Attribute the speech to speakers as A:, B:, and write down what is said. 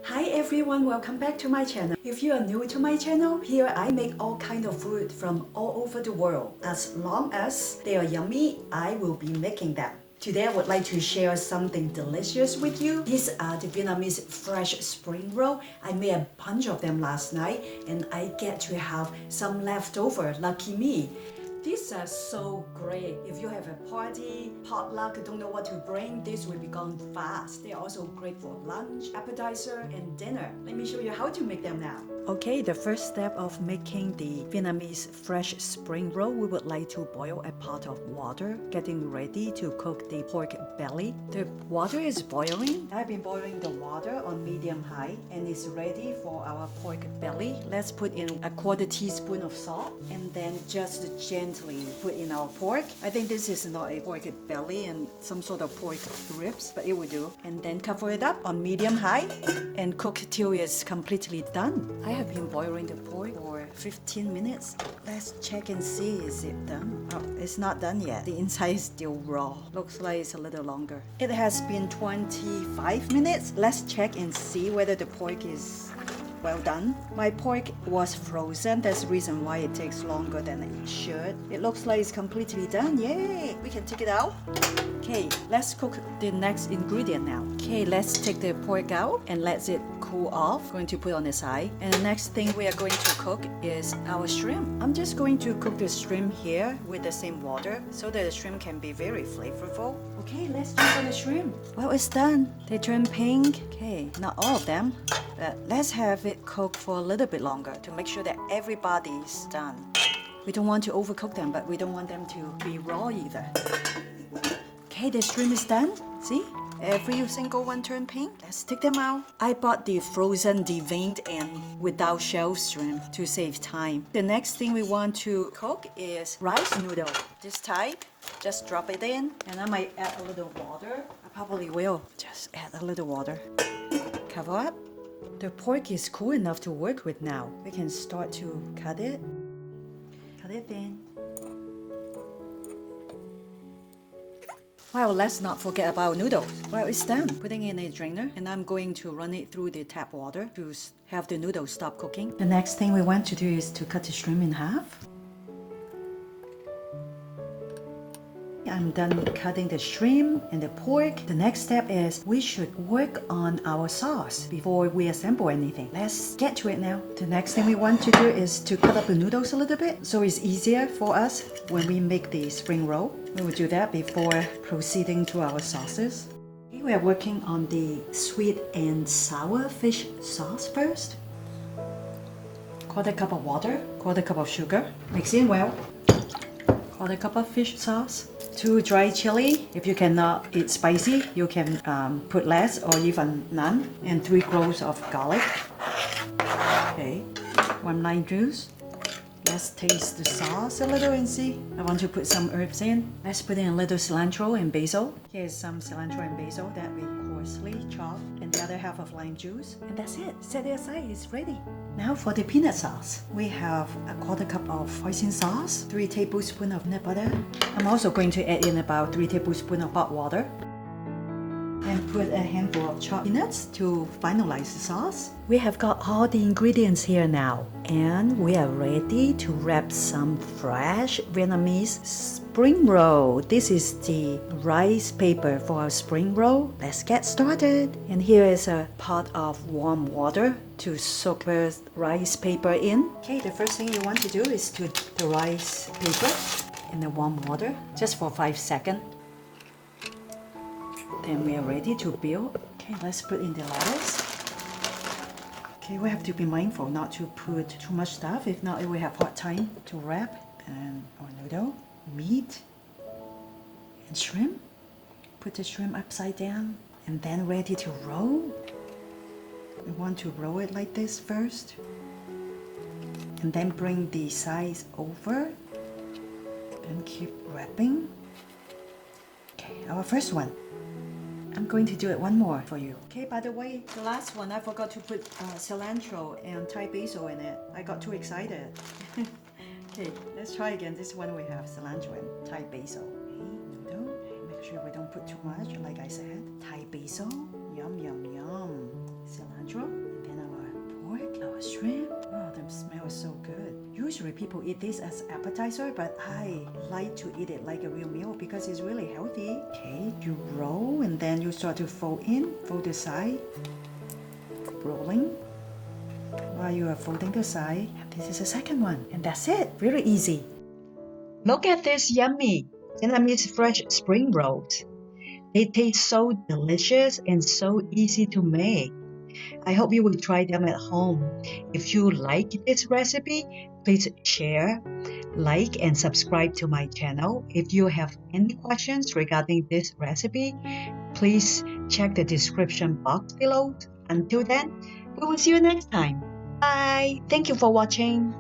A: Hi everyone, welcome back to my channel. If you are new to my channel, here I make all kind of food from all over the world. As long as they are yummy, I will be making them. Today I would like to share something delicious with you. These are the Vietnamese Fresh Spring Roll. I made a bunch of them last night and I get to have some leftover, lucky me. These are so great. If you have a party, potluck, don't know what to bring, this will be gone fast. They're also great for lunch, appetizer, and dinner. Let me show you how to make them now. Okay, the first step of making the Vietnamese fresh spring roll, we would like to boil a pot of water, getting ready to cook the pork belly. The water is boiling. I've been boiling the water on medium high and it's ready for our pork belly. Let's put in a quarter teaspoon of salt and then just gently put in our pork. I think this is not a pork belly and some sort of pork ribs, but it will do. And then cover it up on medium high and cook till it's completely done. I have been boiling the pork for 15 minutes. Let's check and see, is it done? Oh, it's not done yet. The inside is still raw. Looks like it's a little longer. It has been 25 minutes. Let's check and see whether the pork is well done. My pork was frozen. That's the reason why it takes longer than it should. It looks like it's completely done. Yay! We can take it out. Okay, let's cook the next ingredient now. Okay, let's take the pork out and let it cool off. Going to put on the side. And the next thing we are going to cook is our shrimp. I'm just going to cook the shrimp here with the same water so that the shrimp can be very flavorful. Okay, let's jump on the shrimp. Well, it's done. They turn pink. Okay, not all of them, but let's have it cook for a little bit longer to make sure that everybody's done. We don't want to overcook them, but we don't want them to be raw either. Okay, the shrimp is done. See? Every single one turned pink. Let's take them out. I bought the frozen, deveined, and without shell shrimp to save time. The next thing we want to cook is rice noodle. This type, just drop it in, and I might add a little water. I probably will. Just add a little water. Cover up. The pork is cool enough to work with now. We can start to cut it. Cut it thin. Well, let's not forget about noodles. Well, it's done. Putting in a drainer, and I'm going to run it through the tap water to have the noodles stop cooking. The next thing we want to do is to cut the shrimp in half. I'm done cutting the shrimp and the pork. The next step is we should work on our sauce before we assemble anything. Let's get to it now. The next thing we want to do is to cut up the noodles a little bit so it's easier for us when we make the spring roll. We will do that before proceeding to our sauces. We are working on the sweet and sour fish sauce first. Quarter cup of water, quarter cup of sugar. Mix in well. Quarter cup of fish sauce. 2 dry chili. If you cannot eat spicy, you can put less or even none. And 3 cloves of garlic. Okay, 1 lime juice. Let's taste the sauce a little and see. I want to put some herbs in. Let's put in a little cilantro and basil. Here's some cilantro and basil that we coarsely chop, and the other half of lime juice. And that's it. Set it aside. It's ready. Now for the peanut sauce. We have a quarter cup of hoisin sauce, 3 tablespoons of nut butter. I'm also going to add in about 3 tablespoons of hot water. And put a handful of chopped peanuts to finalize the sauce. We have got all the ingredients here now, and we are ready to wrap some fresh Vietnamese spring roll. This is the rice paper for our spring roll. Let's get started. And here is a pot of warm water to soak the rice paper in. Okay, the first thing you want to do is to dip the rice paper in the warm water just for 5 seconds. Then we are ready to build. Okay, let's put in the lettuce. Okay, we have to be mindful not to put too much stuff. If not, we have hard time to wrap. And our noodle, meat, and shrimp. Put the shrimp upside down and then ready to roll. We want to roll it like this first. And then bring the sides over. Then keep wrapping. Okay, our first one. I'm going to do it one more for you. Okay, by the way, the last one I forgot to put cilantro and Thai basil in it. I got too excited. Okay, let's try again. This one we have cilantro and Thai basil. Okay, noodle. Make sure we don't put too much, like I said. Thai basil. Yum, yum, yum. Cilantro. usually people eat this as appetizer, but I like to eat it like a real meal because it's really healthy. Okay, you roll and then you start to fold in, fold the side, rolling. While you are folding the side, this is the second one, and that's it. Really easy. Look at this yummy Vietnamese Fresh Spring Rolls. They taste so delicious and so easy to make. I hope you will try them at home. If you like this recipe, please share, like, and subscribe to my channel. If you have any questions regarding this recipe, please check the description box below. Until then, we will see you next time. Bye! Thank you for watching.